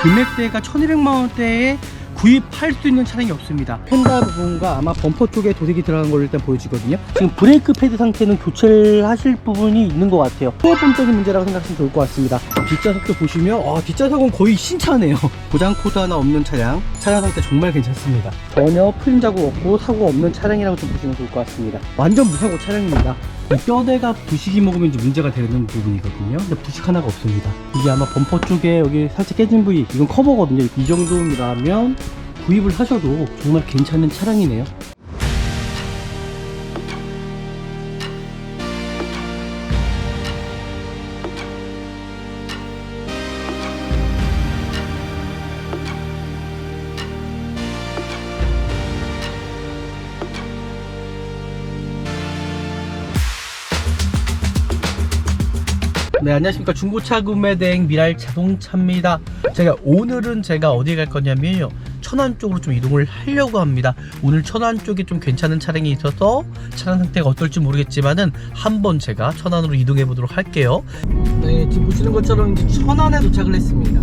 금액대가 1200만원대에 구입할 수 있는 차량이 없습니다. 펜다 부분과 아마 범퍼 쪽에 도색이 들어간 걸로 일단 보여지거든요. 지금 브레이크 패드 상태는 교체를 하실 부분이 있는 것 같아요. 소모품적인 문제라고 생각하시면 좋을 것 같습니다. 뒷좌석도 보시면 뒷좌석은 거의 신차네요. 고장 코드 하나 없는 차량 상태 정말 괜찮습니다. 전혀 풀림 자국 없고 사고 없는 차량이라고 좀 보시면 좋을 것 같습니다. 완전 무사고 차량입니다. 이 뼈대가 부식이 먹으면 이제 문제가 되는 부분이거든요. 근데 부식 하나가 없습니다. 이게 아마 범퍼 쪽에 여기 살짝 깨진 부위, 이건 커버거든요. 이 정도라면 구입을 하셔도 정말 괜찮은 차량이네요. 네, 안녕하십니까. 중고차 구매 대행 미랄 자동차입니다. 오늘은 제가 어디에 갈 거냐면요, 천안 쪽으로 좀 이동을 하려고 합니다. 오늘 천안 쪽에 좀 괜찮은 차량이 있어서 차량 상태가 어떨지 모르겠지만은 한번 제가 천안으로 이동해 보도록 할게요. 네, 지금 보시는 것처럼 이제 천안에 도착을 했습니다.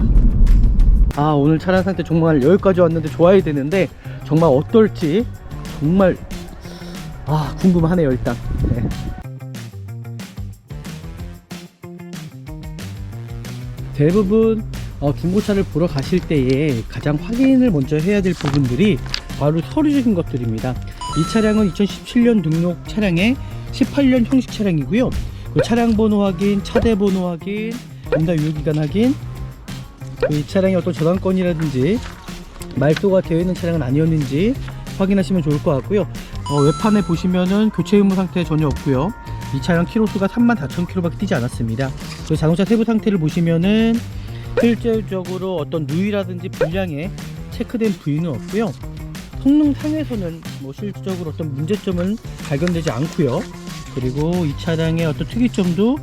오늘 차량 상태 정말 여기까지 왔는데 좋아야 되는데 정말 어떨지 정말 궁금하네요. 일단 대부분 중고차를 보러 가실 때에 가장 확인을 먼저 해야 될 부분들이 바로 서류적인 것들입니다. 이 차량은 2017년 등록 차량의 18년 형식 차량이고요. 그 차량 번호 확인, 차대 번호 확인, 연다 유효기간 확인, 이 차량이 어떤 저당권이라든지 말소가 되어 있는 차량은 아니었는지 확인하시면 좋을 것 같고요. 외판에 보시면은 교체 의무 상태 전혀 없고요. 이 차량 키로수가 34,000km밖에 뛰지 않았습니다. 그 자동차 세부 상태를 보시면은 실질적으로 어떤 누이라든지 불량에 체크된 부위는 없고요. 성능상에서는 실질적으로 어떤 문제점은 발견되지 않고요. 그리고 이 차량의 어떤 특이점도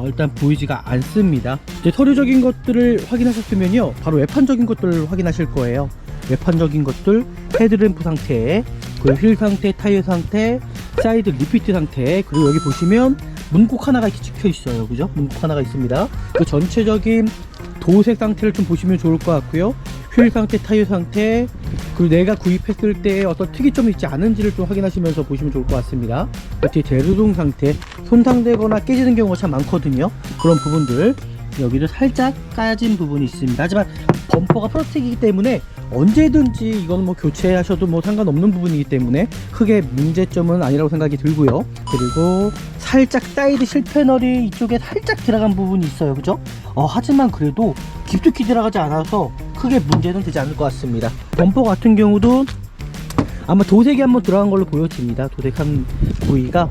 일단 보이지가 않습니다. 이제 서류적인 것들을 확인하셨으면요, 바로 외판적인 것들을 확인하실 거예요. 외판적인 것들, 헤드램프 상태, 그리고 휠 상태, 타이어 상태, 사이드 리피트 상태, 그리고 여기 보시면 문콕 하나가 이렇게 찍혀 있어요. 그죠? 문콕 하나가 있습니다. 그 전체적인 도색 상태를 좀 보시면 좋을 것 같고요. 휠 상태, 타이어 상태, 그리고 내가 구입했을 때 어떤 특이점이 있지 않은지를 좀 확인하시면서 보시면 좋을 것 같습니다. 뒤에 제르동 상태, 손상되거나 깨지는 경우가 참 많거든요. 그런 부분들, 여기도 살짝 까진 부분이 있습니다. 하지만 범퍼가 플라스틱이기 때문에 언제든지 이건 교체하셔도 상관없는 부분이기 때문에 크게 문제점은 아니라고 생각이 들고요. 그리고 살짝 사이드 실패널이 이쪽에 살짝 들어간 부분이 있어요. 그죠? 하지만 그래도 깊숙이 들어가지 않아서 크게 문제는 되지 않을 것 같습니다. 범퍼 같은 경우도 아마 도색이 한번 들어간 걸로 보여집니다. 도색한 부위가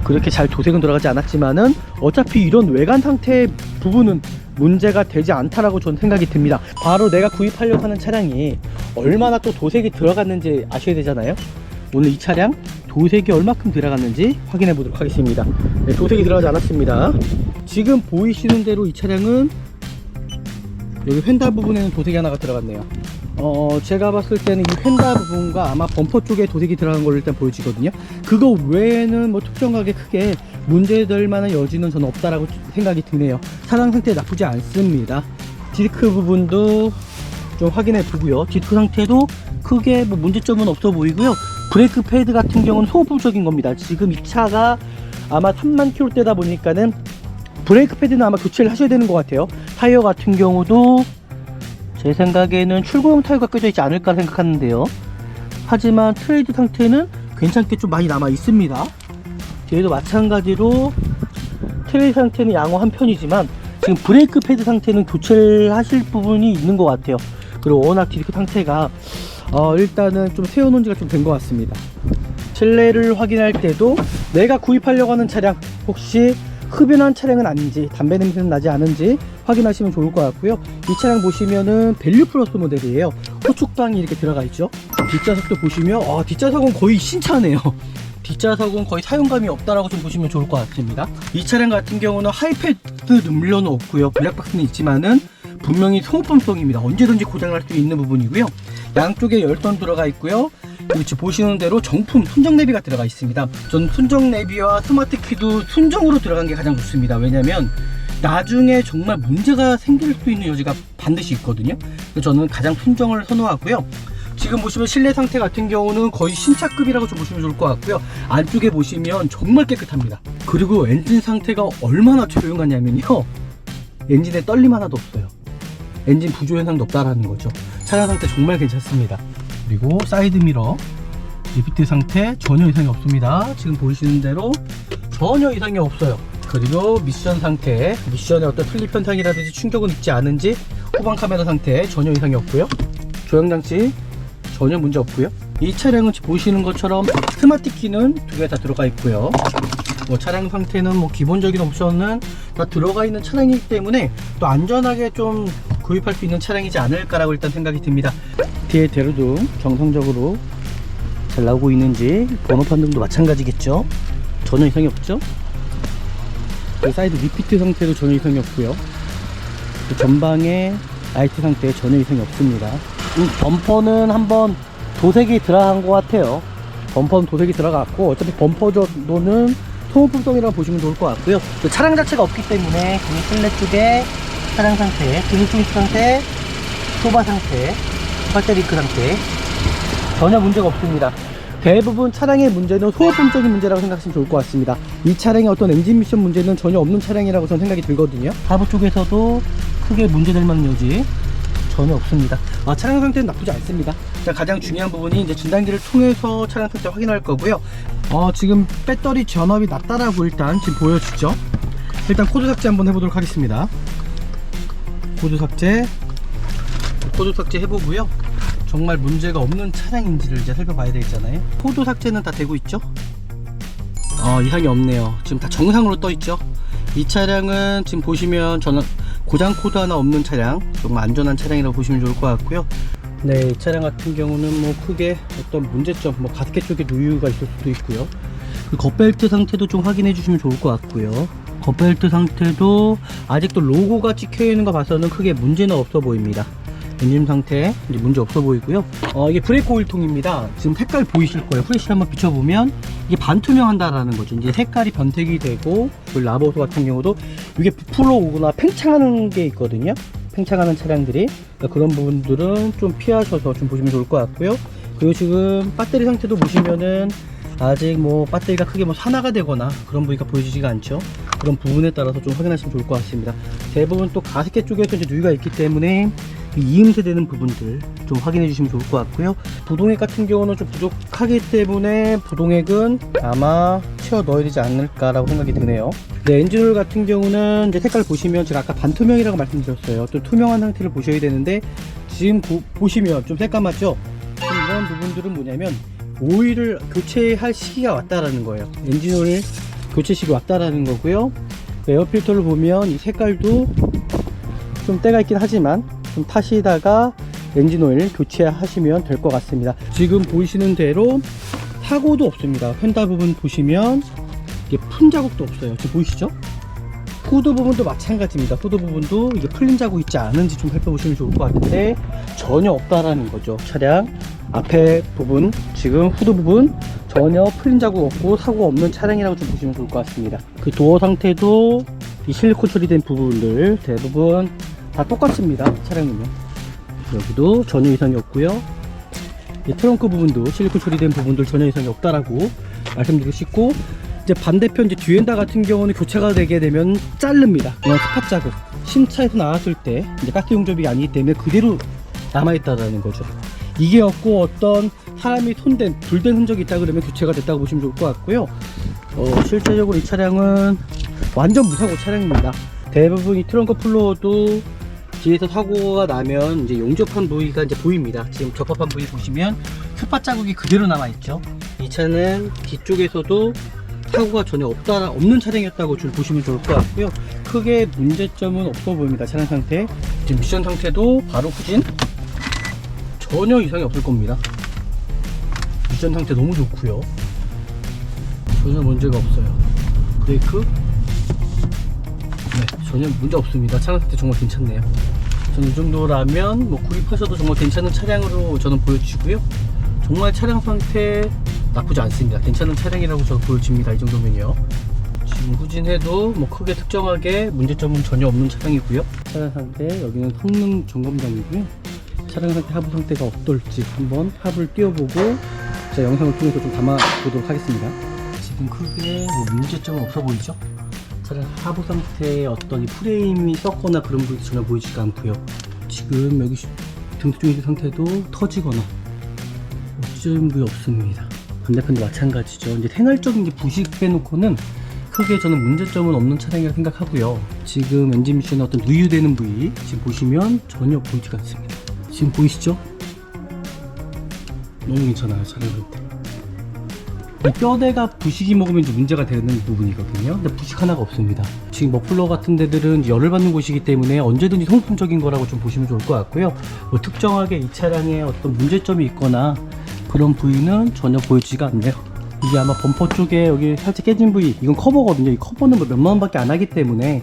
그렇게 잘 도색은 들어가지 않았지만은 어차피 이런 외관 상태 부분은 문제가 되지 않다라고 저는 생각이 듭니다. 바로 내가 구입하려고 하는 차량이 얼마나 또 도색이 들어갔는지 아셔야 되잖아요. 오늘 이 차량 도색이 얼마큼 들어갔는지 확인해 보도록 하겠습니다. 네, 도색이 들어가지 않았습니다. 지금 보이시는 대로 이 차량은 여기 휀다 부분에는 도색이 하나가 들어갔네요. 제가 봤을 때는 이 휀다 부분과 아마 범퍼 쪽에 도색이 들어간 걸로 일단 보여지거든요. 그거 외에는 특정하게 크게 문제될 만한 여지는 저는 없다라고 생각이 드네요. 차량 상태 나쁘지 않습니다. 디스크 부분도 좀 확인해 보고요. 디스크 상태도 크게 문제점은 없어 보이고요. 브레이크 패드 같은 경우는 소부적인 겁니다. 지금 이 차가 아마 3만 km대다 보니까는 브레이크 패드는 아마 교체를 하셔야 되는 것 같아요. 타이어 같은 경우도 제 생각에는 출고용 타이어가 껴져 있지 않을까 생각하는데요. 하지만 트레이드 상태는 괜찮게 좀 많이 남아 있습니다. 뒤에도 마찬가지로 트레이드 상태는 양호한 편이지만 지금 브레이크 패드 상태는 교체를 하실 부분이 있는 것 같아요. 그리고 워낙 디스크 상태가 일단은 좀 세워놓은 지가 좀 된 것 같습니다. 실내를 확인할 때도 내가 구입하려고 하는 차량 혹시 흡연한 차량은 아닌지, 담배 냄새는 나지 않은지 확인하시면 좋을 것 같고요. 이 차량 보시면은 밸류 플러스 모델이에요. 호축방이 이렇게 들어가 있죠. 뒷좌석도 보시면 뒷좌석은 거의 신차네요. 뒷좌석은 거의 사용감이 없다라고 좀 보시면 좋을 것 같습니다. 이 차량 같은 경우는 하이패드 음료는 없고요. 블랙박스는 있지만은 분명히 소모품성입니다. 언제든지 고장날 수 있는 부분이고요. 양쪽에 열선 들어가 있고요. 그리고 지금 보시는 대로 정품 순정 내비가 들어가 있습니다. 전 순정 내비와 스마트 키도 순정으로 들어간 게 가장 좋습니다. 왜냐면 나중에 정말 문제가 생길 수 있는 여지가 반드시 있거든요. 그래서 저는 가장 순정을 선호하고요. 지금 보시면 실내 상태 같은 경우는 거의 신차급이라고 좀 보시면 좋을 것 같고요. 안쪽에 보시면 정말 깨끗합니다. 그리고 엔진 상태가 얼마나 조용하냐면요, 엔진에 떨림 하나도 없어요. 엔진 부조 현상도 없다라는 거죠. 차량 상태 정말 괜찮습니다. 그리고 사이드 미러 리피트 상태 전혀 이상이 없습니다. 지금 보이시는 대로 전혀 이상이 없어요. 그리고 미션 상태, 미션에 어떤 플립 현상이라든지 충격은 있지 않은지, 후방 카메라 상태 전혀 이상이 없고요. 조향장치 전혀 문제 없고요. 이 차량은 지금 보시는 것처럼 스마트 키는 두 개 다 들어가 있고요. 차량 상태는 기본적인 옵션은 다 들어가 있는 차량이기 때문에 또 안전하게 좀 구입할 수 있는 차량이지 않을까라고 일단 생각이 듭니다. 뒤에 대로등 정상적으로 잘 나오고 있는지, 번호판 등도 마찬가지겠죠. 전혀 이상이 없죠. 사이드 리피트 상태도 전혀 이상이 없고요. 전방의 라이트 상태 전혀 이상이 없습니다. 범퍼는 한번 도색이 들어간 것 같아요. 범퍼는 도색이 들어갔고, 어차피 범퍼 정도는 소모품성이라고 보시면 좋을 것 같고요. 차량 자체가 없기 때문에 실내 쪽에 차량 상태, 등등 상태, 소바 상태, 팔대리크 상태 전혀 문제가 없습니다. 대부분 차량의 문제는 소모품적인 문제라고 생각하시면 좋을 것 같습니다. 이 차량의 어떤 엔진 미션 문제는 전혀 없는 차량이라고 저는 생각이 들거든요. 하부 쪽에서도 크게 문제될 만한 여지 전혀 없습니다. 차량 상태는 나쁘지 않습니다. 자, 가장 중요한 부분이 이제 진단기를 통해서 차량 상태 확인할 거고요. 지금 배터리 전압이 낮다라고 일단 지금 보여지죠. 일단 코드 삭제 한번 해보도록 하겠습니다. 코드 삭제 해보고요. 정말 문제가 없는 차량인지를 이제 살펴봐야 되겠잖아요. 코드 삭제는 다 되고 있죠. 이상이 없네요. 지금 다 정상으로 떠 있죠. 이 차량은 지금 보시면 저는 고장 코드 하나 없는 차량, 정말 안전한 차량이라고 보시면 좋을 것 같고요. 네, 이 차량 같은 경우는 크게 어떤 문제점, 가스켓 쪽에 누유가 있을 수도 있고요. 그 겉벨트 상태도 좀 확인해 주시면 좋을 것 같고요. 겉벨트 상태도 아직도 로고가 찍혀 있는 거 봐서는 크게 문제는 없어 보입니다. 엔진 상태 이제 문제 없어 보이고요. 이게 브레이크 오일통입니다. 지금 색깔 보이실 거예요. 후레쉬를 한번 비춰보면 이게 반투명한다라는 거죠. 이제 색깔이 변색이 되고, 라보소 같은 경우도 이게 부풀어 오거나 팽창하는 게 있거든요. 팽창하는 차량들이, 그런 부분들은 좀 피하셔서 좀 보시면 좋을 것 같고요. 그리고 지금 배터리 상태도 보시면은 아직 배터리가 크게 산화가 되거나 그런 부위가 보여지지가 않죠. 그런 부분에 따라서 좀 확인하시면 좋을 것 같습니다. 대부분 또 가스켓 쪽에서 이제 누유가 있기 때문에 이음새 되는 부분들 좀 확인해 주시면 좋을 것 같고요. 부동액 같은 경우는 좀 부족하기 때문에 부동액은 아마 채워 넣어야 되지 않을까라고 생각이 드네요. 네, 엔진오일 같은 경우는 이제 색깔 보시면 제가 아까 반투명이라고 말씀드렸어요. 또 투명한 상태를 보셔야 되는데, 지금 보시면 좀 새까맣죠? 이런 부분들은 뭐냐면 오일을 교체할 시기가 왔다라는 거예요. 엔진오일 교체 시기 왔다라는 거고요. 에어필터를 보면 이 색깔도 좀 때가 있긴 하지만 좀 타시다가 엔진오일 교체하시면 될 것 같습니다. 지금 보이시는 대로 사고도 없습니다. 휀다 부분 보시면 이게 푼 자국도 없어요. 지금 보이시죠? 후드 부분도 마찬가지입니다. 후드 부분도 이게 풀린 자국 있지 않은지 좀 살펴보시면 좋을 것 같은데 전혀 없다라는 거죠. 차량 앞에 부분, 지금 후드 부분 전혀 풀린 자국 없고 사고 없는 차량이라고 좀 보시면 좋을 것 같습니다. 그 도어 상태도 이 실리콘 처리된 부분들 대부분 다 똑같습니다. 차량은요. 여기도 전혀 이상이 없고요. 이 트렁크 부분도 실리콘 처리된 부분들 전혀 이상이 없다라고 말씀드리고 싶고, 이제 반대편 이제 뒤엔다 같은 경우는 교체가 되게 되면 자릅니다. 스팟 자국, 신차에서 나왔을 때 이제 가스 용접이 아니기 때문에 그대로 남아있다라는 거죠. 이게 없고 어떤 사람이 손댄, 불된 흔적이 있다 그러면 교체가 됐다고 보시면 좋을 것 같고요. 실제적으로 이 차량은 완전 무사고 차량입니다. 대부분 이 트렁크 플로어도 뒤에서 사고가 나면 이제 용접한 부위가 이제 보입니다. 지금 접합한 부위 보시면 스팟 자국이 그대로 남아있죠. 이 차는 뒤쪽에서도 사고가 전혀 없는 차량이었다고 좀 보시면 좋을 것 같고요. 크게 문제점은 없어 보입니다. 차량 상태. 지금 미션 상태도 바로 후진 전혀 이상이 없을 겁니다. 미션 상태 너무 좋고요. 전혀 문제가 없어요. 브레이크 전혀 문제 없습니다. 차량 상태 정말 괜찮네요. 저는 이 정도라면 구입하셔도 정말 괜찮은 차량으로 저는 보여주시고요. 정말 차량 상태 나쁘지 않습니다. 괜찮은 차량이라고 저는 보여집니다. 이 정도면요. 지금 후진해도 뭐 크게 특정하게 문제점은 전혀 없는 차량이고요. 차량 상태, 여기는 성능 점검장이고요. 차량 상태, 하부 상태가 어떨지 한번 하부를 띄워보고 제가 영상을 통해서 좀 담아보도록 하겠습니다. 지금 크게 뭐 문제점은 없어 보이죠? 차량 하부 상태에 어떤 이 프레임이 썩거나 그런 부분이 전혀 보이지가 않고요. 지금 여기 등수중지 상태도 터지거나 어찌된 부위 없습니다. 반대편도 마찬가지죠. 이제 생활적인 이제 부식 빼놓고는 크게 저는 문제점은 없는 차량이라고 생각하고요. 지금 엔진 미션에 어떤 누유되는 부위 지금 보시면 전혀 보이지가 않습니다. 지금 보이시죠? 너무 괜찮아요. 차량 상태. 이 뼈대가 부식이 먹으면 이제 문제가 되는 부분이거든요. 근데 부식 하나가 없습니다. 지금 머플러 같은 데들은 열을 받는 곳이기 때문에 언제든지 성품적인 거라고 좀 보시면 좋을 것 같고요. 뭐 특정하게 이 차량에 어떤 문제점이 있거나 그런 부위는 전혀 보이지가 않네요. 이게 아마 범퍼 쪽에 여기 살짝 깨진 부위, 이건 커버거든요. 이 커버는 뭐 몇만 원밖에 안 하기 때문에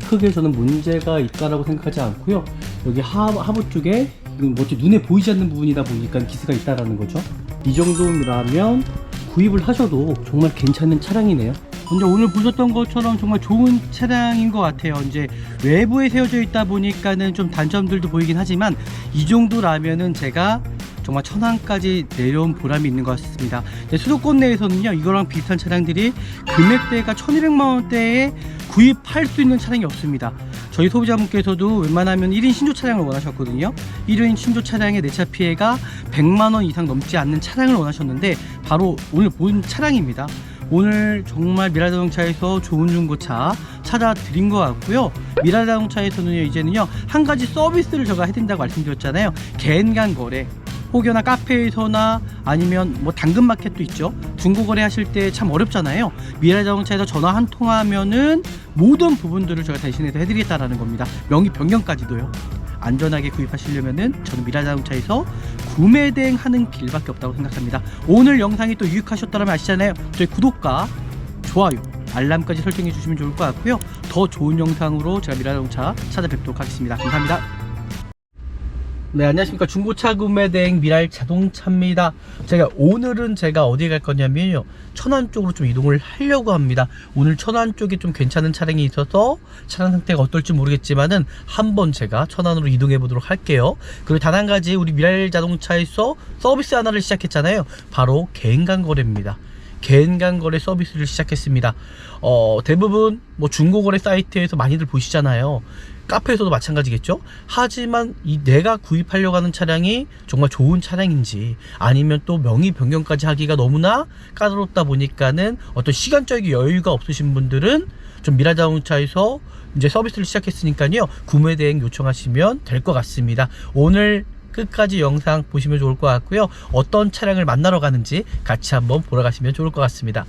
크게 저는 문제가 있다라고 생각하지 않고요. 여기 하부 쪽에 이건 뭐 눈에 보이지 않는 부분이다 보니까 기스가 있다라는 거죠. 이 정도라면 구입을 하셔도 정말 괜찮은 차량이네요. 근데 오늘 보셨던 것처럼 정말 좋은 차량인 것 같아요. 이제 외부에 세워져 있다 보니까는 좀 단점들도 보이긴 하지만 이 정도라면은 제가 정말 천안까지 내려온 보람이 있는 것 같습니다. 수도권 내에서는요, 이거랑 비슷한 차량들이 금액대가 1200만원대에 구입할 수 있는 차량이 없습니다. 저희 소비자분께서도 웬만하면 1인 신조 차량을 원하셨거든요. 1인 신조 차량의 내차 피해가 100만원 이상 넘지 않는 차량을 원하셨는데 바로 오늘 본 차량입니다. 오늘 정말 미라자동차에서 좋은 중고차 찾아드린 것 같고요. 미라자동차에서는요, 이제는요, 한 가지 서비스를 제가 해드린다고 말씀드렸잖아요. 개인간 거래, 혹여나 카페에서나 아니면 뭐 당근마켓도 있죠. 중고거래 하실 때 참 어렵잖아요. 미라자동차에서 전화 한 통화하면은 모든 부분들을 제가 대신해서 해드리겠다라는 겁니다. 명의 변경까지도요. 안전하게 구입하시려면은 저는 미라자동차에서 구매 대행하는 길밖에 없다고 생각합니다. 오늘 영상이 또 유익하셨다면 아시잖아요. 저희 구독과 좋아요, 알람까지 설정해 주시면 좋을 것 같고요. 더 좋은 영상으로 제가 미라자동차 찾아뵙도록 하겠습니다. 감사합니다. 네, 안녕하십니까. 중고차 구매 대행 미라자동차입니다. 오늘은 제가 어디에 갈 거냐면요, 천안 쪽으로 좀 이동을 하려고 합니다. 오늘 천안 쪽에 좀 괜찮은 차량이 있어서 차량 상태가 어떨지 모르겠지만은 한번 제가 천안으로 이동해 보도록 할게요. 그리고 단 한 가지, 우리 미라자동차에서 서비스 하나를 시작했잖아요. 바로 개인간 거래입니다. 개인간 거래 서비스를 시작했습니다. 대부분 뭐 중고거래 사이트에서 많이들 보시잖아요. 카페에서도 마찬가지겠죠. 하지만 이 내가 구입하려고 하는 차량이 정말 좋은 차량인지, 아니면 또 명의 변경까지 하기가 너무나 까다롭다 보니까는 어떤 시간적인 여유가 없으신 분들은 좀 미라자동차에서 이제 서비스를 시작했으니까요, 구매 대행 요청하시면 될 것 같습니다. 오늘 끝까지 영상 보시면 좋을 것 같고요. 어떤 차량을 만나러 가는지 같이 한번 보러 가시면 좋을 것 같습니다.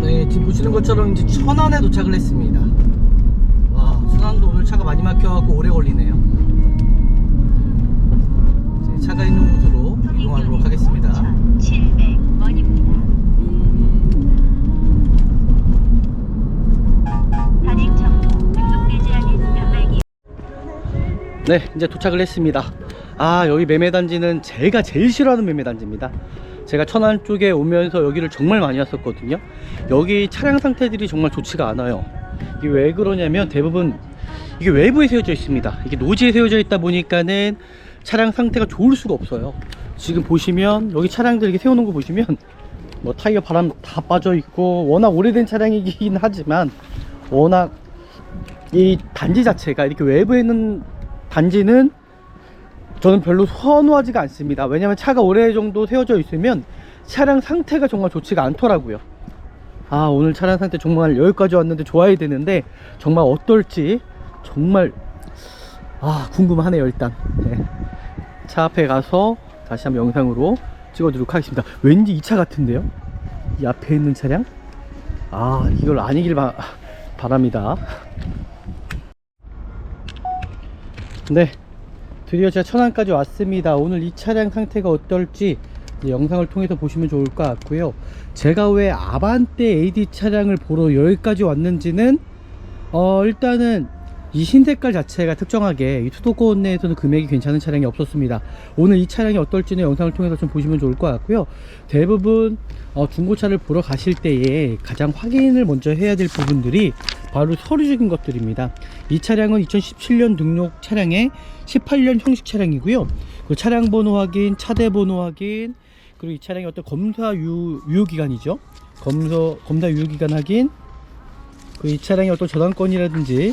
네, 지금 보시는 것처럼 이제 천안에 도착을 했습니다. 와, 천안도 오늘 차가 많이 막혀갖고 오래 걸리네요. 제 차가 있는 곳으로 이동하도록 하겠습니다. 700원입니다. 네, 이제 도착을 했습니다. 여기 매매단지는 제가 제일 싫어하는 매매단지입니다. 제가 천안 쪽에 오면서 여기를 정말 많이 왔었거든요. 여기 차량 상태들이 정말 좋지가 않아요. 이게 왜 그러냐면 대부분 이게 외부에 세워져 있습니다. 이게 노지에 세워져 있다 보니까는 차량 상태가 좋을 수가 없어요. 지금 보시면 여기 차량들 이렇게 세워놓은 거 보시면 뭐 타이어 바람 다 빠져 있고, 워낙 오래된 차량이긴 하지만 워낙 이 단지 자체가 이렇게 외부에 있는 단지는 저는 별로 선호하지가 않습니다. 왜냐면 차가 오래 정도 세워져 있으면 차량 상태가 정말 좋지가 않더라고요. 오늘 차량 상태 정말 여기까지 왔는데 좋아야 되는데 정말 어떨지 정말 궁금하네요. 일단 차 앞에 가서 다시 한번 영상으로 찍어드리도록 하겠습니다. 왠지 이 차 같은데요, 이 앞에 있는 차량. 이걸 아니길 바랍니다. 네, 드디어 제가 천안까지 왔습니다. 오늘 이 차량 상태가 어떨지 영상을 통해서 보시면 좋을 것 같고요. 제가 왜 아반떼 AD 차량을 보러 여기까지 왔는지는 일단은 이 흰 색깔 자체가 특정하게 이 수도권 내에서는 금액이 괜찮은 차량이 없었습니다. 오늘 이 차량이 어떨지는 영상을 통해서 좀 보시면 좋을 것 같고요. 대부분 중고차를 보러 가실 때에 가장 확인을 먼저 해야 될 부분들이 바로 서류적인 것들입니다. 이 차량은 2017년 등록 차량의 18년 형식 차량이고요. 그 차량 번호 확인, 차대 번호 확인, 그리고 이 차량의 어떤 검사 유효기간이죠. 검사 유효기간 확인, 그 이 차량의 어떤 저당권이라든지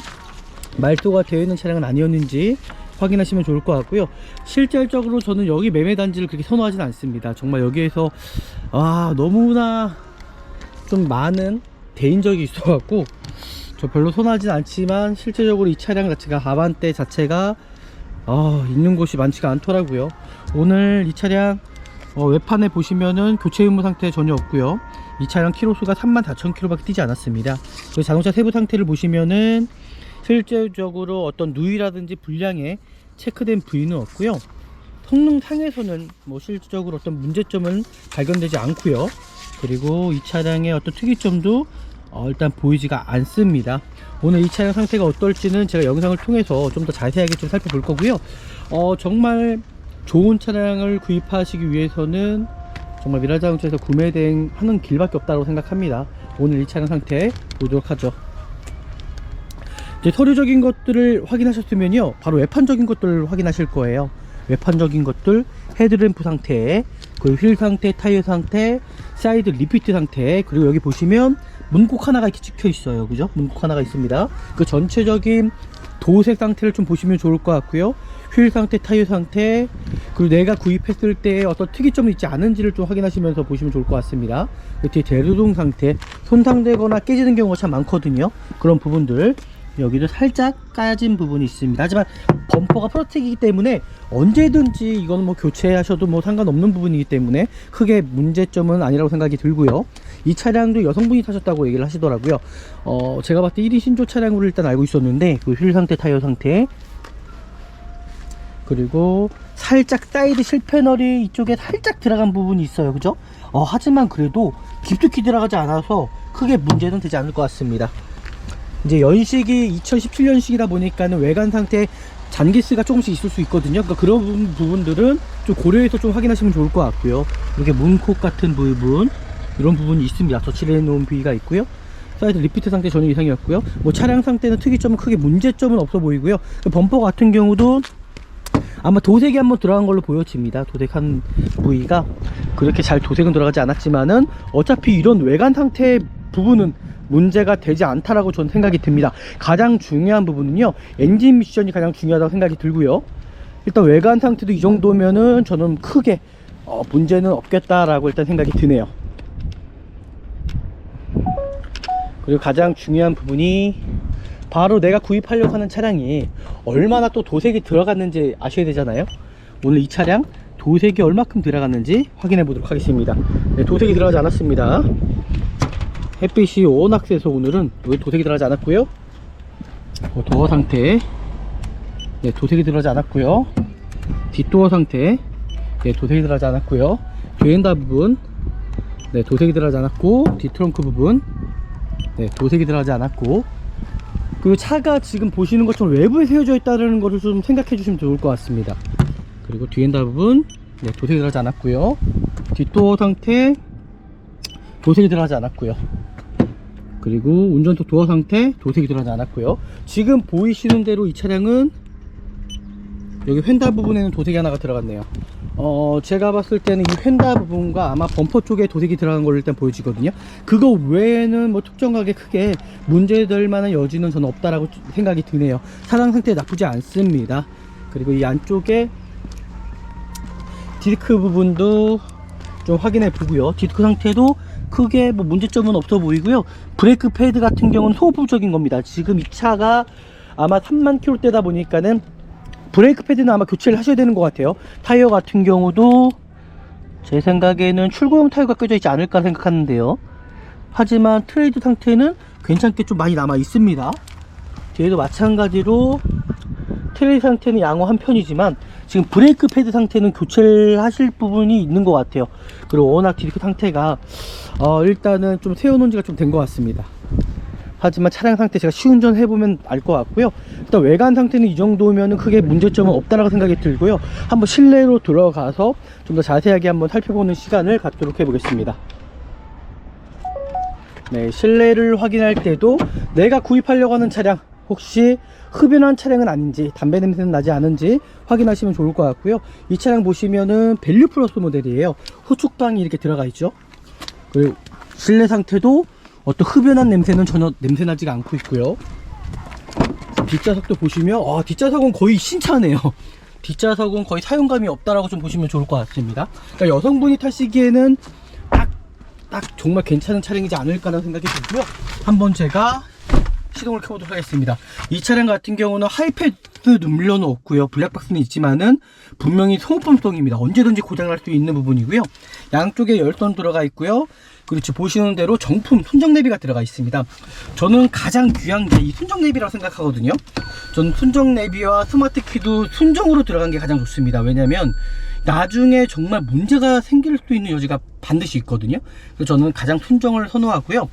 말소가 되어 있는 차량은 아니었는지 확인하시면 좋을 것 같고요. 실질적으로 저는 여기 매매 단지를 그렇게 선호하진 않습니다. 정말 여기에서 너무나 좀 많은 대인적이 있어 갖고 저 별로 선호하진 않지만, 실제적으로 이 차량 자체가 아반떼 자체가 있는 곳이 많지가 않더라고요. 오늘 이 차량 외판에 보시면은 교체 의무 상태 전혀 없고요. 이 차량 키로수가 34,000km 밖에 뛰지 않았습니다. 그리고 자동차 세부 상태를 보시면은 실제적으로 어떤 누이라든지 불량에 체크된 부위는 없고요. 성능상에서는 실질적으로 어떤 문제점은 발견되지 않고요. 그리고 이 차량의 어떤 특이점도 일단 보이지가 않습니다. 오늘 이 차량 상태가 어떨지는 제가 영상을 통해서 좀 더 자세하게 좀 살펴볼 거고요. 정말 좋은 차량을 구입하시기 위해서는 정말 미라자동차에서 구매 대행하는 길밖에 없다고 생각합니다. 오늘 이 차량 상태 보도록 하죠. 이제 서류적인 것들을 확인하셨으면요, 바로 외판적인 것들을 확인하실 거예요. 외판적인 것들, 헤드램프 상태, 그리고 휠 상태, 타이어 상태, 사이드 리피트 상태, 그리고 여기 보시면 문콕 하나가 이렇게 찍혀 있어요. 그죠? 문콕 하나가 있습니다. 그 전체적인 도색 상태를 좀 보시면 좋을 것 같고요. 휠 상태, 타이어 상태, 그리고 내가 구입했을 때 어떤 특이점이 있지 않은지를 좀 확인하시면서 보시면 좋을 것 같습니다. 그 뒤에 대류동 상태, 손상되거나 깨지는 경우가 참 많거든요. 그런 부분들, 여기도 살짝 까진 부분이 있습니다. 하지만 범퍼가 프로텍이기 때문에 언제든지 이거는 교체하셔도 상관없는 부분이기 때문에 크게 문제점은 아니라고 생각이 들고요. 이 차량도 여성분이 타셨다고 얘기를 하시더라고요. 제가 봤을 때 1인 신조 차량으로 일단 알고 있었는데, 그 휠 상태, 타이어 상태, 그리고 살짝 사이드 실패널이 이쪽에 살짝 들어간 부분이 있어요. 그죠? 하지만 그래도 깊숙이 들어가지 않아서 크게 문제는 되지 않을 것 같습니다. 이제 연식이 2017년식이다 보니까는 외관 상태 잔기스가 조금씩 있을 수 있거든요. 그러니까 그런 부분들은 좀 고려해서 좀 확인하시면 좋을 것 같고요. 이렇게 문콕 같은 부분, 이런 부분이 있습니다. 덧칠해 놓은 부위가 있고요. 사이드 리피트 상태 전혀 이상이었고요. 차량 상태는 특이점은 크게 문제점은 없어 보이고요. 범퍼 같은 경우도 아마 도색이 한번 들어간 걸로 보여집니다. 도색한 부위가 그렇게 잘 도색은 들어가지 않았지만은 어차피 이런 외관 상태 부분은 문제가 되지 않다라고 저는 생각이 듭니다. 가장 중요한 부분은요, 엔진 미션이 가장 중요하다고 생각이 들고요. 일단 외관 상태도 이 정도면은 저는 크게 문제는 없겠다라고 일단 생각이 드네요. 그리고 가장 중요한 부분이 바로 내가 구입하려고 하는 차량이 얼마나 또 도색이 들어갔는지 아셔야 되잖아요. 오늘 이 차량 도색이 얼마큼 들어갔는지 확인해 보도록 하겠습니다. 네, 도색이 들어가지 않았습니다. 햇빛이 워낙 세서 오늘은 여기 도색이 들어가지 않았고요. 도어 상태, 네, 도색이 들어가지 않았고요. 뒷도어 상태, 네, 도색이 들어가지 않았고요. 뒤엔다 부분, 네, 도색이 들어가지 않았고, 뒷트렁크 부분, 네, 도색이 들어가지 않았고, 그리고 차가 지금 보시는 것처럼 외부에 세워져 있다는 것을 좀 생각해 주시면 좋을 것 같습니다. 그리고 뒤엔다 부분, 네, 도색이 들어가지 않았고요. 뒷도어 상태, 도색이 들어가지 않았고요. 그리고 운전석 도어 상태, 도색이 들어가지 않았고요. 지금 보이시는 대로 이 차량은 여기 휀다 부분에는 도색이 하나가 들어갔네요. 제가 봤을 때는 이 휀다 부분과 아마 범퍼 쪽에 도색이 들어간 걸로 일단 보여지거든요. 그거 외에는 특정하게 크게 문제될 만한 여지는 저는 없다라고 생각이 드네요. 차량 상태 나쁘지 않습니다. 그리고 이 안쪽에 디스크 부분도 좀 확인해 보고요. 디스크 상태도 크게 문제점은 없어 보이고요. 브레이크 패드 같은 경우는 소부적인 겁니다. 지금 이 차가 아마 3만 킬로대다 보니까는 브레이크 패드는 아마 교체를 하셔야 되는 것 같아요. 타이어 같은 경우도 제 생각에는 출고용 타이어가 껴져 있지 않을까 생각하는데요. 하지만 트레이드 상태는 괜찮게 좀 많이 남아 있습니다. 뒤에도 마찬가지로 트레이드 상태는 양호한 편이지만 지금 브레이크 패드 상태는 교체를 하실 부분이 있는 것 같아요. 그리고 워낙 디스크 상태가 일단은 좀 세워놓은 지가 좀 된 것 같습니다. 하지만 차량 상태 제가 시운전 해보면 알 것 같고요. 일단 외관 상태는 이 정도면 크게 문제점은 없다라고 생각이 들고요. 한번 실내로 들어가서 좀 더 자세하게 한번 살펴보는 시간을 갖도록 해보겠습니다. 네, 실내를 확인할 때도 내가 구입하려고 하는 차량 혹시 흡연한 차량은 아닌지, 담배 냄새는 나지 않은지 확인하시면 좋을 것 같고요. 이 차량 보시면은 밸류 플러스 모델이에요. 후축방이 이렇게 들어가 있죠. 그리고 실내 상태도 어떤 흡연한 냄새는 전혀 냄새 나지가 않고 있고요. 뒷좌석도 보시면 뒷좌석은 거의 신차네요. 뒷좌석은 거의 사용감이 없다라고 좀 보시면 좋을 것 같습니다. 그러니까 여성분이 타시기에는 딱 정말 괜찮은 차량이지 않을까라는 생각이 들고요. 한번 제가 시동을 켜보도록 하겠습니다. 이 차량 같은 경우는 하이패스 눌러는 없고요. 블랙박스는 있지만은 분명히 소모품성입니다. 언제든지 고장날 수 있는 부분이고요. 양쪽에 열선 들어가 있고요. 그렇지, 보시는 대로 정품 순정 내비가 들어가 있습니다. 저는 가장 귀한 게 이 순정 내비라고 생각하거든요. 저는 순정 내비와 스마트 키도 순정으로 들어간 게 가장 좋습니다. 왜냐면 나중에 정말 문제가 생길 수 있는 여지가 반드시 있거든요. 그래서 저는 가장 순정을 선호하고요.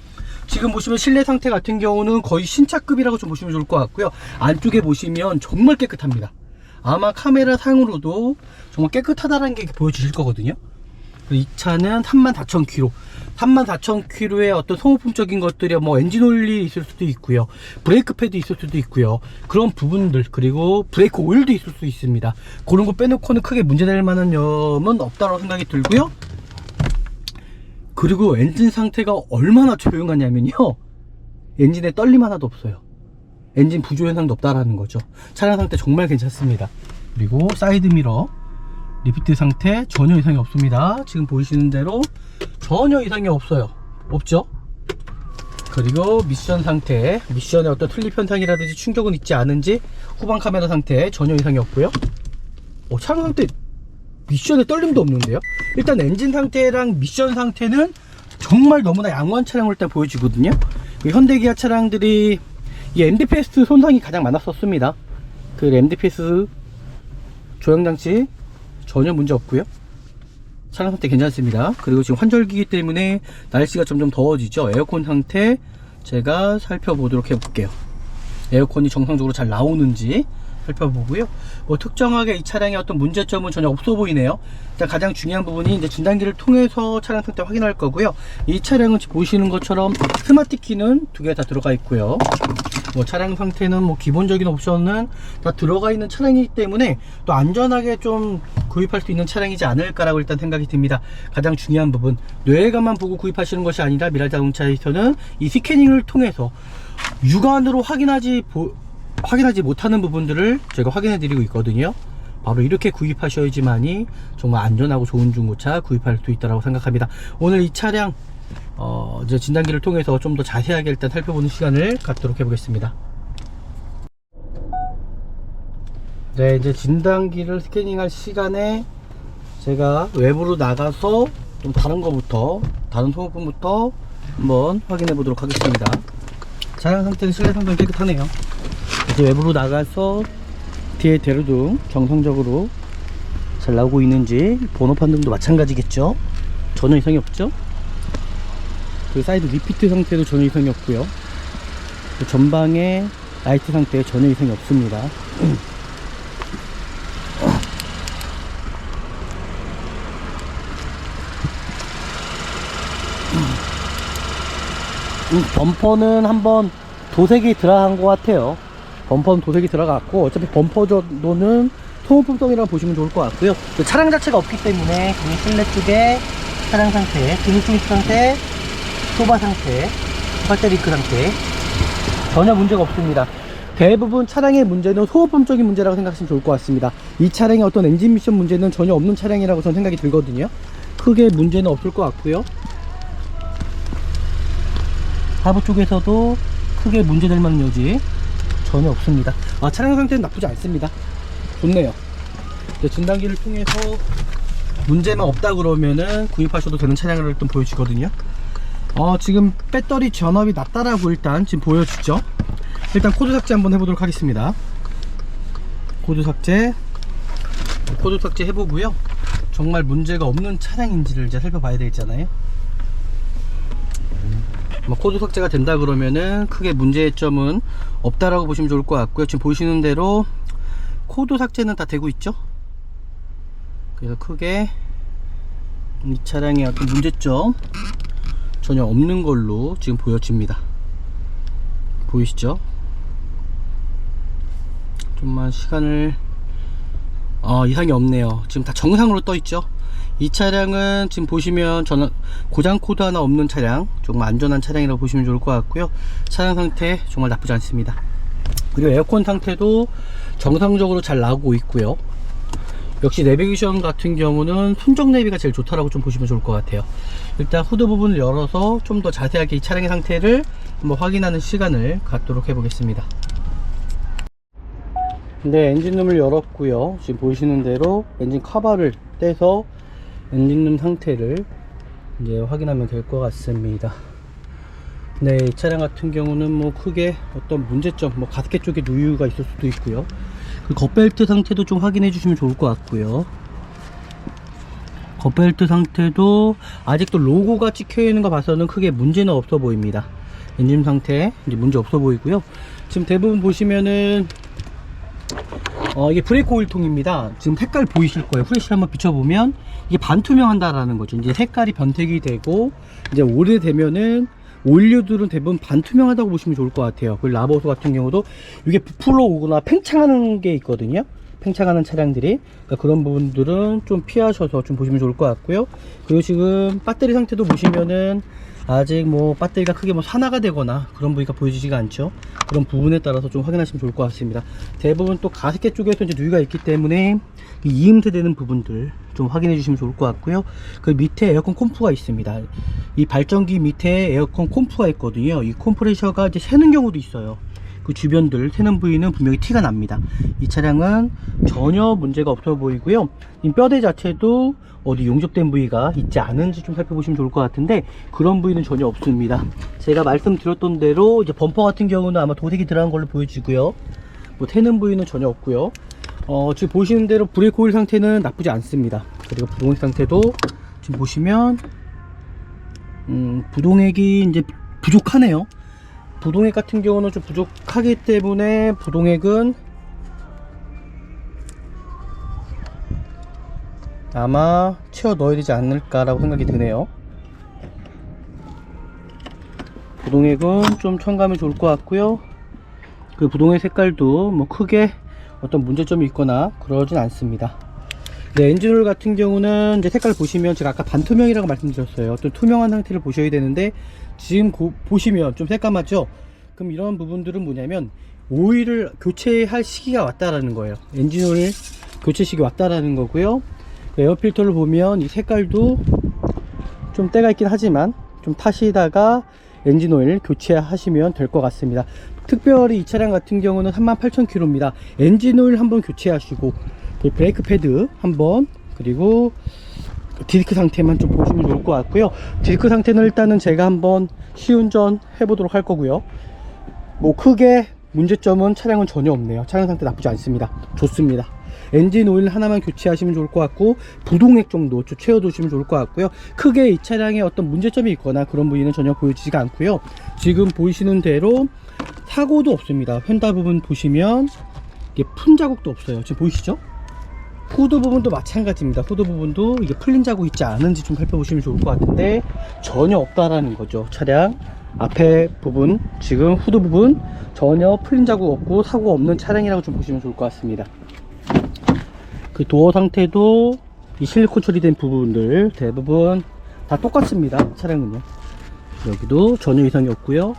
지금 보시면 실내 상태 같은 경우는 거의 신차급이라고 좀 보시면 좋을 것 같고요. 안쪽에 보시면 정말 깨끗합니다. 아마 카메라 상으로도 정말 깨끗하다는 게 보여주실 거거든요. 이 차는 34,000km 34,000km의 어떤 소모품적인 것들이 뭐 엔진 오일이 있을 수도 있고요, 브레이크 패드 있을 수도 있고요, 그런 부분들, 그리고 브레이크 오일도 있을 수 있습니다. 그런 거 빼놓고는 크게 문제될 만한 점은 없다고 생각이 들고요. 그리고 엔진 상태가 얼마나 조용하냐면요, 엔진에 떨림 하나도 없어요. 엔진 부조 현상도 없다라는 거죠. 차량 상태 정말 괜찮습니다. 그리고 사이드 미러 리피트 상태 전혀 이상이 없습니다. 지금 보이시는 대로 전혀 이상이 없죠. 그리고 미션 상태, 미션에 어떤 틀립 현상이라든지 충격은 있지 않은지, 후방 카메라 상태 전혀 이상이 없고요. 차량 상태 미션에 떨림도 없는데요. 일단 엔진 상태랑 미션 상태는 정말 너무나 양호한 차량으로 일단 보여지거든요. 현대기아 차량들이 이 MDPS 손상이 가장 많았었습니다. 그 MDPS 조향장치 전혀 문제 없고요. 차량 상태 괜찮습니다. 그리고 지금 환절기이기 때문에 날씨가 점점 더워지죠. 에어컨 상태 제가 살펴보도록 해볼게요. 에어컨이 정상적으로 잘 나오는지 살펴보고요. 뭐 특정하게 이 차량의 어떤 문제점은 전혀 없어 보이네요. 일단 가장 중요한 부분이 이제 진단기를 통해서 차량 상태 확인할 거고요. 이 차량은 지금 보시는 것처럼 스마트 키는 두 개 다 들어가 있고요. 뭐 차량 상태는 뭐 기본적인 옵션은 다 들어가 있는 차량이기 때문에 또 안전하게 좀 구입할 수 있는 차량이지 않을까라고 일단 생각이 듭니다. 가장 중요한 부분, 뇌관만 보고 구입하시는 것이 아니라 미랄 자동차에서는 이 스캐닝을 통해서 육안으로 확인하지 못하는 부분들을 제가 확인해 드리고 있거든요. 바로 이렇게 구입하셔야지만이 정말 안전하고 좋은 중고차 구입할 수 있다고 생각합니다. 오늘 이 차량 이제 진단기를 통해서 좀 더 자세하게 일단 살펴보는 시간을 갖도록 해보겠습니다. 네, 이제 진단기를 스캐닝할 시간에 제가 외부로 나가서 좀 다른 소모품부터 한번 확인해 보도록 하겠습니다. 차량 상태는 실내 상태는 깨끗하네요. 이제 외부로 나가서 뒤에 대로등 정상적으로 잘 나오고 있는지, 번호 판정도 마찬가지겠죠. 전혀 이상이 없죠. 그 사이드 리피트 상태도 전혀 이상이 없고요. 그 전방의 라이트 상태 전혀 이상이 없습니다. 범퍼는 한번 도색이 들어간 것 같아요. 범퍼는 도색이 들어갔고, 어차피 범퍼 정도는 소모품성이라고 보시면 좋을 것 같고요. 그 차량 자체가 없기 때문에 실내 쪽에 차량 상태, 드니스미트 상태, 소바 상태, 펄테링크 상태 전혀 문제가 없습니다. 대부분 차량의 문제는 소모품적인 문제라고 생각하시면 좋을 것 같습니다. 이 차량의 어떤 엔진 미션 문제는 전혀 없는 차량이라고 저는 생각이 들거든요. 크게 문제는 없을 것 같고요. 하부 쪽에서도 크게 문제될 만한 여지 전혀 없습니다. 차량 상태는 나쁘지 않습니다. 좋네요. 진단기를 통해서 문제만 없다 그러면은 구입하셔도 되는 차량을 일단 보여주거든요. 지금 배터리 전압이 낮다라고 일단 지금 보여주죠. 일단 코드 삭제 한번 해보도록 하겠습니다. 코드 삭제 해보고요. 정말 문제가 없는 차량인지를 이제 살펴봐야 되겠잖아요. 뭐 코드 삭제가 된다 그러면은 크게 문제점은 없다라고 보시면 좋을 것 같고요. 지금 보시는 대로 코드 삭제는 다 되고 있죠. 그래서 크게 이 차량의 어떤 문제점 전혀 없는 걸로 지금 보여집니다. 보이시죠? 좀만 시간을 이상이 없네요. 지금 다 정상으로 떠 있죠. 이 차량은 지금 보시면 고장 코드 하나 없는 차량, 조금 안전한 차량이라고 보시면 좋을 것 같고요. 차량 상태 정말 나쁘지 않습니다. 그리고 에어컨 상태도 정상적으로 잘 나오고 있고요. 역시 내비게이션 같은 경우는 순정 내비가 제일 좋다라고 좀 보시면 좋을 것 같아요. 일단 후드 부분을 열어서 좀 더 자세하게 이 차량의 상태를 한번 확인하는 시간을 갖도록 해 보겠습니다. 네, 엔진룸을 열었고요. 지금 보시는 대로 엔진 커버를 떼서 엔진룸 상태를 이제 확인하면 될 것 같습니다. 네, 이 차량 같은 경우는 뭐 크게 어떤 문제점, 뭐 가스켓 쪽에 누유가 있을 수도 있고요. 그 겉벨트 상태도 좀 확인해 주시면 좋을 것 같고요. 겉벨트 상태도 아직도 로고가 찍혀 있는 거 봐서는 크게 문제는 없어 보입니다. 엔진 상태 이제 문제 없어 보이고요. 지금 대부분 보시면은 이게 브레이크 오일통입니다. 지금 색깔 보이실 거예요. 후레쉬를 한번 비춰보면 이게 반투명한다라는 거죠. 이제 색깔이 변색이 되고 이제 오래되면은 오일류들은 대부분 반투명하다고 보시면 좋을 것 같아요. 그리고 라버스 같은 경우도 이게 부풀어 오거나 팽창하는 게 있거든요. 팽창하는 차량들이, 그러니까 그런 부분들은 좀 피하셔서 좀 보시면 좋을 것 같고요. 그리고 지금 배터리 상태도 보시면은 아직 뭐 배터리가 크게 뭐 산화가 되거나 그런 부위가 보여지지가 않죠. 그런 부분에 따라서 좀 확인하시면 좋을 것 같습니다. 대부분 또 가스켓 쪽에서 이제 누유가 있기 때문에 이음새 되는 부분들 좀 확인해 주시면 좋을 것 같고요. 그 밑에 에어컨 콤프가 있습니다. 이 발전기 밑에 에어컨 콤프가 있거든요. 이 컴프레셔가 이제 새는 경우도 있어요. 그 주변들 새는 부위는 분명히 티가 납니다. 이 차량은 전혀 문제가 없어 보이고요. 이 뼈대 자체도 어디 용접된 부위가 있지 않은지 좀 살펴보시면 좋을 것 같은데 그런 부위는 전혀 없습니다. 제가 말씀드렸던 대로 이제 범퍼 같은 경우는 아마 도색이 들어간 걸로 보여지고요. 뭐 새는 부위는 전혀 없고요. 지금 보시는 대로 브레이크 오일 상태는 나쁘지 않습니다. 그리고 부동액 상태도 지금 보시면 부동액이 이제 부족하네요. 부동액 같은 경우는 좀 부족하기 때문에 부동액은 아마 채워 넣어야 되지 않을까라고 생각이 드네요. 부동액은 좀 첨가하면 좋을 것 같고요. 그 부동액 색깔도 뭐 크게 어떤 문제점이 있거나 그러진 않습니다. 네, 엔진오일 같은 경우는 이제 색깔 보시면 제가 아까 반투명이라고 말씀드렸어요. 어떤 투명한 상태를 보셔야 되는데 지금 보시면 좀 새까맣죠? 그럼 이런 부분들은 뭐냐면 오일을 교체할 시기가 왔다라는 거예요. 엔진오일 교체 시기 왔다라는 거고요. 에어필터를 보면 이 색깔도 좀 때가 있긴 하지만 좀 타시다가 엔진오일 교체하시면 될 것 같습니다. 특별히 이 차량 같은 경우는 38,000km입니다. 엔진오일 한번 교체하시고 브레이크 패드 한번, 그리고 디스크 상태만 좀 보시면 좋을 것 같고요. 디스크 상태는 일단은 제가 한번 시운전 해보도록 할 거고요. 뭐 크게 문제점은 차량은 전혀 없네요. 차량 상태 나쁘지 않습니다. 좋습니다. 엔진 오일 하나만 교체하시면 좋을 것 같고 부동액 정도 채워두시면 좋을 것 같고요. 크게 이 차량에 어떤 문제점이 있거나 그런 부위는 전혀 보여지지가 않고요. 지금 보이시는 대로 사고도 없습니다. 휀다 부분 보시면 이게 푼 자국도 없어요. 지금 보이시죠? 후드 부분도 마찬가지입니다. 후드 부분도 이게 풀린 자국 있지 않은지 좀 살펴보시면 좋을 것 같은데 전혀 없다라는 거죠. 차량 앞에 부분, 지금 후드 부분 전혀 풀린 자국 없고 사고 없는 차량이라고 좀 보시면 좋을 것 같습니다. 그 도어 상태도 이 실리콘 처리된 부분들 대부분 다 똑같습니다. 차량은요. 여기도 전혀 이상이 없고요.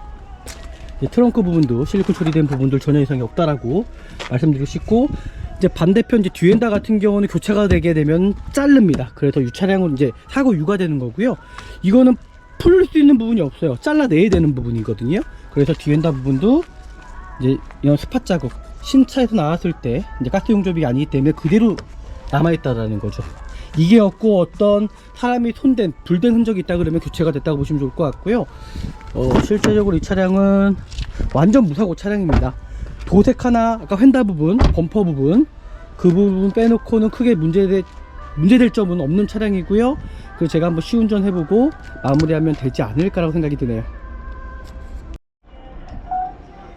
트렁크 부분도 실리콘 처리된 부분들 전혀 이상이 없다라고 말씀드리고 싶고, 이제 반대편 이제 뒤엔다 같은 경우는 교체가 되게 되면 자릅니다. 그래서 이 차량은 이제 사고 유가되는 거고요. 이거는 풀 수 있는 부분이 없어요. 잘라내야 되는 부분이거든요. 그래서 뒤엔다 부분도 이제 이런 스팟 자국, 신차에서 나왔을 때 이제 가스 용접이 아니기 때문에 그대로 남아있다라는 거죠. 이게 없고 어떤 사람이 손댄, 불된 흔적이 있다 그러면 교체가 됐다고 보시면 좋을 것 같고요. 실제적으로 이 차량은 완전 무사고 차량입니다. 도색 하나, 아까 휀다 부분, 범퍼 부분, 그 부분 빼놓고는 크게 문제될 점은 없는 차량이고요. 그래서 제가 한번 시운전 해보고 마무리하면 되지 않을까라고 생각이 드네요.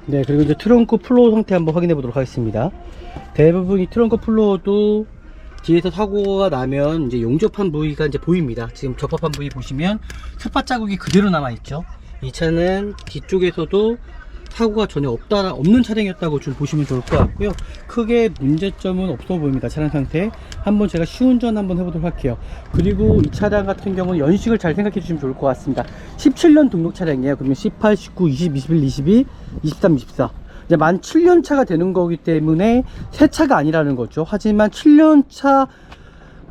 네, 그리고 이제 트렁크 플로어 상태 한번 확인해 보도록 하겠습니다. 대부분 이 트렁크 플로어도 뒤에서 사고가 나면 이제 용접한 부위가 이제 보입니다. 지금 접합한 부위 보시면 스팟 자국이 그대로 남아 있죠. 이 차는 뒤쪽에서도 사고가 전혀 없는 차량이었다고 좀 보시면 좋을 것 같고요. 크게 문제점은 없어 보입니다. 차량 상태 한번 제가 시운전 한번 해보도록 할게요. 그리고 이 차량 같은 경우는 연식을 잘 생각해 주시면 좋을 것 같습니다. 17년 등록 차량이에요. 그러면 18, 19, 20, 21, 22, 23, 24 이제 만 7년 차가 되는 거기 때문에 새 차가 아니라는 거죠. 하지만 7년 차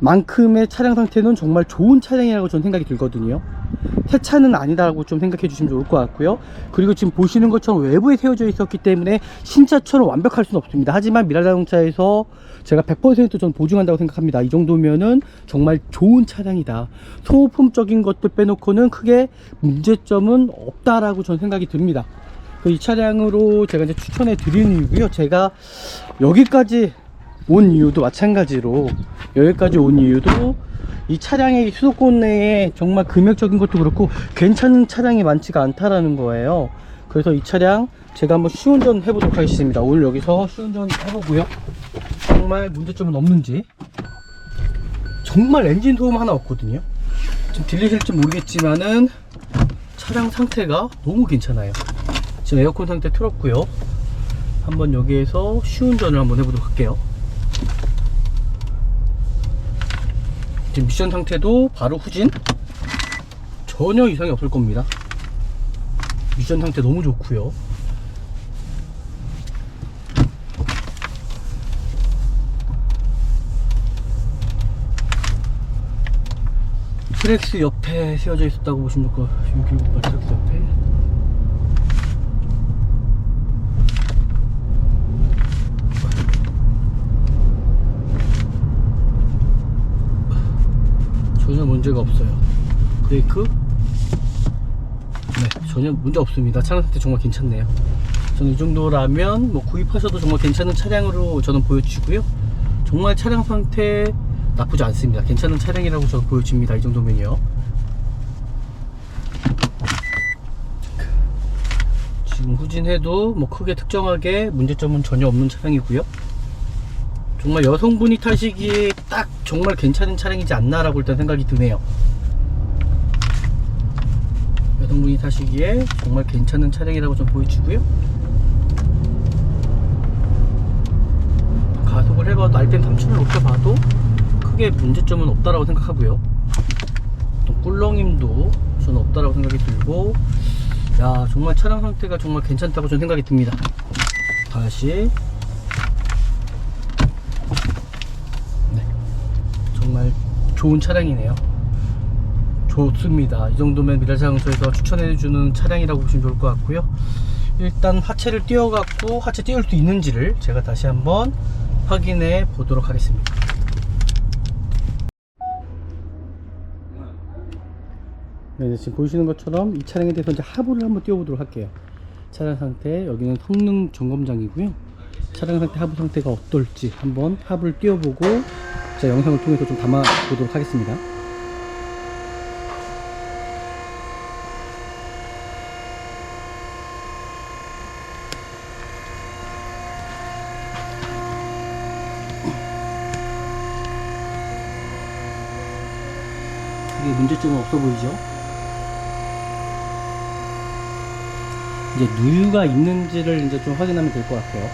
만큼의 차량 상태는 정말 좋은 차량이라고 저는 생각이 들거든요. 새 차는 아니다라고 좀 생각해 주시면 좋을 것 같고요. 그리고 지금 보시는 것처럼 외부에 세워져 있었기 때문에 신차처럼 완벽할 수는 없습니다. 하지만 미라자동차에서 제가 100% 전 보증한다고 생각합니다. 이 정도면은 정말 좋은 차량이다. 소모품적인 것들 빼놓고는 크게 문제점은 없다라고 저는 생각이 듭니다. 이 차량으로 제가 이제 추천해 드리는 이유고요. 제가 여기까지 온 이유도 마찬가지로 여기까지 온 이유도 이 차량의 수도권 내에 정말 금액적인 것도 그렇고 괜찮은 차량이 많지가 않다라는 거예요. 그래서 이 차량 제가 한번 시운전 해보도록 하겠습니다. 오늘 여기서 시운전 해보고요. 정말 문제점은 없는지. 정말 엔진 소음 하나 없거든요. 지금 들리실지 모르겠지만은 차량 상태가 너무 괜찮아요. 지금 에어컨 상태 틀었고요. 한번 여기에서 시운전을 한번 해보도록 할게요. 지금 미션 상태도 바로 후진 전혀 이상이 없을 겁니다. 미션 상태 너무 좋고요. 트랙스 옆에 세워져 있었다고 보시면 좋고 618 트랙스 옆에 전혀 문제가 없어요. 브레이크 네, 전혀 문제 없습니다. 차량 상태 정말 괜찮네요. 저는 이 정도라면 뭐 구입하셔도 정말 괜찮은 차량으로 저는 보여지고요. 정말 차량 상태 나쁘지 않습니다. 괜찮은 차량이라고 저는 보여집니다. 이 정도면요. 지금 후진해도 뭐 크게 특정하게 문제점은 전혀 없는 차량이고요. 정말 여성분이 타시기에 딱 정말 괜찮은 차량이지 않나라고 일단 생각이 드네요. 여성분이 타시기에 정말 괜찮은 차량이라고 좀 보여지고요. 가속을 해봐도 RPM 3000을 높여봐도 크게 문제점은 없다라고 생각하고요. 또 꿀렁임도 저는 없다라고 생각이 들고, 야 정말 차량 상태가 정말 괜찮다고 저는 생각이 듭니다. 다시 정말 좋은 차량이네요. 좋습니다. 이 정도면 미라자동차에서 추천해주는 차량이라고 보시면 좋을 것 같고요. 일단 하체를 띄워갖고 하체 띄울 수 있는지를 제가 다시 한번 확인해 보도록 하겠습니다. 네, 지금 보시는 것처럼 이 차량에 대해서 이제 하부를 한번 띄워보도록 할게요. 차량 상태, 여기는 성능 점검장이고요. 차량 상태, 하부 상태가 어떨지 한번 하부를 띄워보고 제가 영상을 통해서 좀 담아 보도록 하겠습니다. 이게 문제점은 없어 보이죠? 이제 누유가 있는지를 이제 좀 확인하면 될 것 같아요.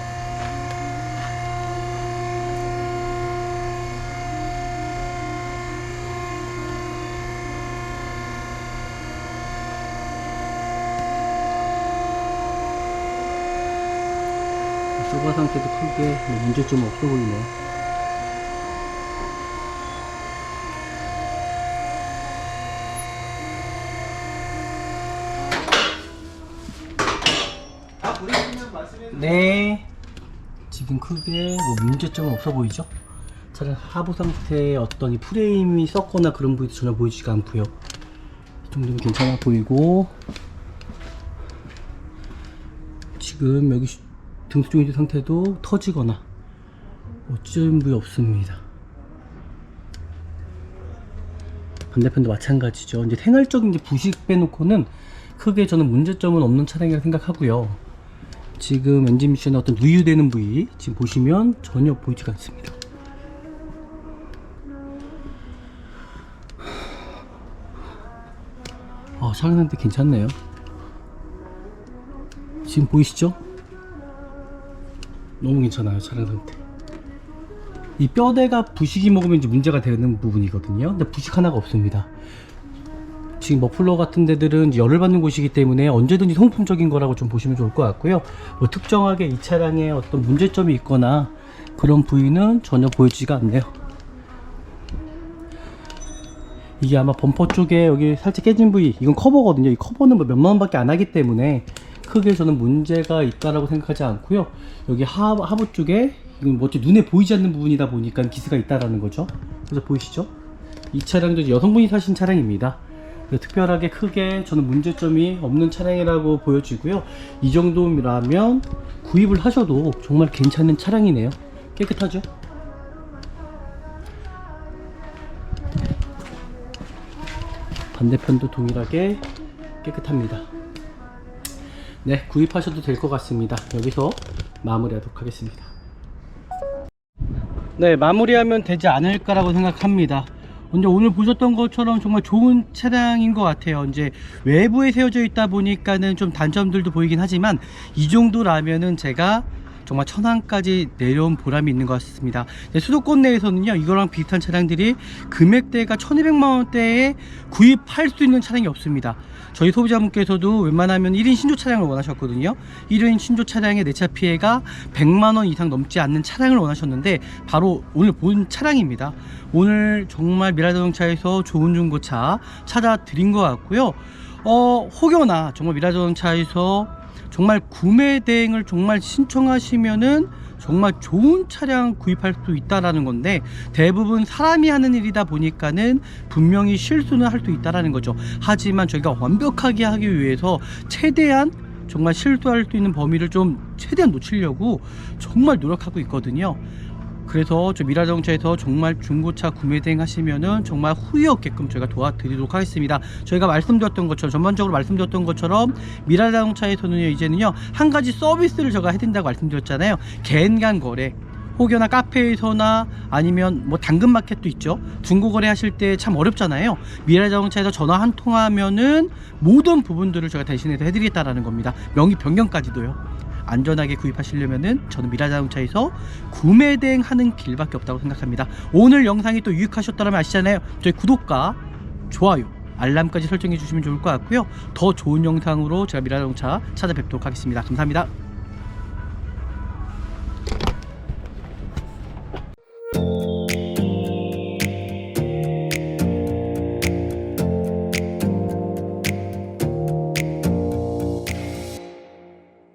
소가 상태도 크게 문제점은 없어 보이네요. 네, 지금 크게 뭐 문제점은 없어 보이죠? 차량 하부 상태에 어떤 이 프레임이 썩거나 그런 부위도 전혀 보이지가 않고요. 이 정도면 괜찮아 보이고, 지금 여기 등수 조인트 상태도 터지거나 어찌된 부위 없습니다. 반대편도 마찬가지죠. 이제 생활적인 부식 빼놓고는 크게 저는 문제점은 없는 차량이라고 생각하고요. 지금 엔진 미션에 어떤 누유되는 부위 지금 보시면 전혀 보이지가 않습니다. 차량 상태 괜찮네요. 지금 보이시죠? 너무 괜찮아요. 차량 상태. 이 뼈대가 부식이 먹으면 이제 문제가 되는 부분이거든요. 근데 부식 하나가 없습니다. 지금 머플러 같은 데들은 열을 받는 곳이기 때문에 언제든지 소모품적인 거라고 좀 보시면 좋을 것 같고요. 뭐 특정하게 이 차량에 어떤 문제점이 있거나 그런 부위는 전혀 보이지가 않네요. 이게 아마 범퍼 쪽에 여기 살짝 깨진 부위, 이건 커버거든요. 이 커버는 뭐 몇만 원밖에 안 하기 때문에 크게 저는 문제가 있다라고 생각하지 않고요. 여기 하부 쪽에 이건 뭐 눈에 보이지 않는 부분이다 보니까 기스가 있다라는 거죠. 그래서 보이시죠? 이 차량도 여성분이 타신 차량입니다. 특별하게 크게 저는 문제점이 없는 차량이라고 보여지고요. 이 정도라면 구입을 하셔도 정말 괜찮은 차량이네요. 깨끗하죠? 반대편도 동일하게 깨끗합니다. 네, 구입하셔도 될 것 같습니다. 여기서 마무리하도록 하겠습니다. 네, 마무리하면 되지 않을까라고 생각합니다. 근데 오늘 보셨던 것처럼 정말 좋은 차량인 것 같아요. 이제 외부에 세워져 있다 보니까는 좀 단점들도 보이긴 하지만 이 정도라면은 제가 정말 천안까지 내려온 보람이 있는 것 같습니다. 수도권 내에서는요, 이거랑 비슷한 차량들이 금액대가 1200만원대에 구입할 수 있는 차량이 없습니다. 저희 소비자분께서도 웬만하면 1인 신조 차량을 원하셨거든요. 1인 신조 차량의 내차 피해가 100만원 이상 넘지 않는 차량을 원하셨는데 바로 오늘 본 차량입니다. 오늘 정말 미라자동차에서 좋은 중고차 찾아드린 것 같고요. 혹여나 정말 미라자동차에서 정말 구매 대행을 정말 신청하시면은 정말 좋은 차량 구입할 수 있다라는 건데, 대부분 사람이 하는 일이다 보니까는 분명히 실수는 할 수 있다라는 거죠. 하지만 저희가 완벽하게 하기 위해서 최대한 정말 실수할 수 있는 범위를 좀 최대한 놓치려고 정말 노력하고 있거든요. 그래서 저 미라자동차에서 정말 중고차 구매 대행 하시면은 정말 후회 없게끔 저희가 도와드리도록 하겠습니다. 저희가 말씀드렸던 것처럼, 전반적으로 말씀드렸던 것처럼 미라자동차에서는요, 이제는요, 한 가지 서비스를 제가 해드린다고 말씀드렸잖아요. 개인간 거래, 혹여나 카페에서나 아니면 뭐 당근마켓도 있죠. 중고거래 하실 때 참 어렵잖아요. 미라자동차에서 전화 한 통화하면은 모든 부분들을 제가 대신해서 해드리겠다라는 겁니다. 명의 변경까지도요. 안전하게 구입하시려면은 저는 미라자동차에서 구매 대행하는 길밖에 없다고 생각합니다. 오늘 영상이 또 유익하셨다면 아시잖아요. 저희 구독과 좋아요, 알람까지 설정해 주시면 좋을 것 같고요. 더 좋은 영상으로 제가 미라자동차 찾아뵙도록 하겠습니다. 감사합니다.